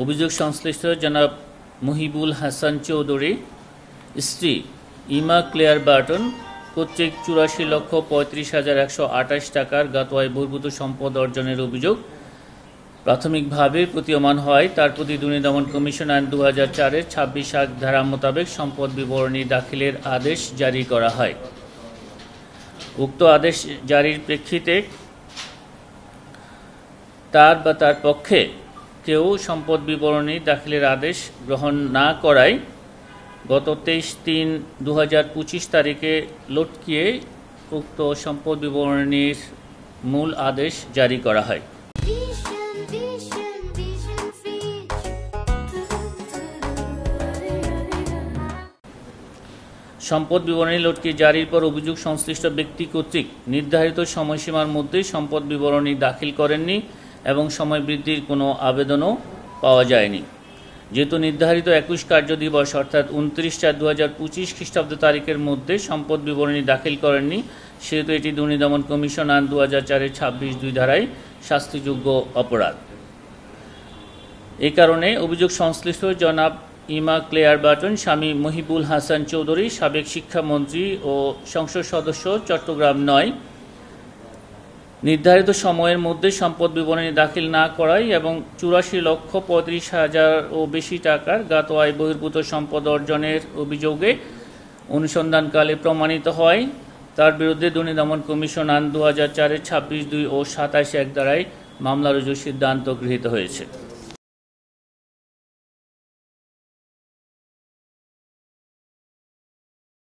অভিযোগ সংশ্লিষ্ট জনাব মহিবুল হাসান চৌধুরী স্ত্রী ইমা ক্লেয়ার বার্টন কর্তৃক ৮৪,৩৫,১২৮ টাকার গাতোয়ায় বহির্ভূত সম্পদ অর্জনের অভিযোগ প্রাথমিকভাবে প্রতীয়মান হয় তার প্রতি দুর্নীতি দমন কমিশন আইন ২০০৪-এর ২৬ ধারা মোতাবেক সম্পদ বিবরণী দাখিলের আদেশ জারি করা হয়। উক্ত আদেশ জারির প্রেক্ষিতে তার বা তার পক্ষে কেউ সম্পদ বিবরণী দাখিলের আদেশ গ্রহণ না করায় গত ২৩/৩/২০২৫ তারিখে লটকিয়ে উক্ত সম্পদ বিবরণীর মূল আদেশ জারি করা হয়। সম্পদ বিবরণী লটকিয়ে জারির পর অভিযোগ সংশ্লিষ্ট ব্যক্তি কর্তৃক নির্ধারিত সময়সীমার মধ্যে সম্পদ বিবরণী দাখিল করেননি এবং সময় বৃদ্ধির কোনো আবেদনও পাওয়া যায়নি। যেহেতু নির্ধারিত ২১ কার্যদিবস অর্থাৎ ২৯/৪/২০২৫ খ্রিস্টাব্দ তারিখের মধ্যে সম্পদ বিবরণী দাখিল করেননি, সেহেতু এটি দুর্নীতি দমন কমিশন আইন ২০০৪-এর ২৬(২) ধারায় শাস্তিযোগ্য অপরাধ। এই কারণে অভিযোগ সংশ্লিষ্ট জনাব ইমা ক্লেয়ার বার্টন স্বামী মহিবুল হাসান চৌধুরী সাবেক শিক্ষামন্ত্রী ও সংসদ সদস্য চট্টগ্রাম ৯ নির্ধারিত সময়ের মধ্যে সম্পদ বিবরণী দাখিল না করায় এবং ৮৪,৩৫,০০০ বেশি টাকার গাতোয়ায় বহির্ভূত সম্পদ অর্জনের অভিযোগে অনুসন্ধানকালে প্রমাণিত হয় তার বিরুদ্ধে দুর্নীতি দমন কমিশন আইন ২০০৪-এর ২৬(২) ও ২৭(১) ধারায় মামলা রুজুর সিদ্ধান্ত গৃহীত হয়েছে।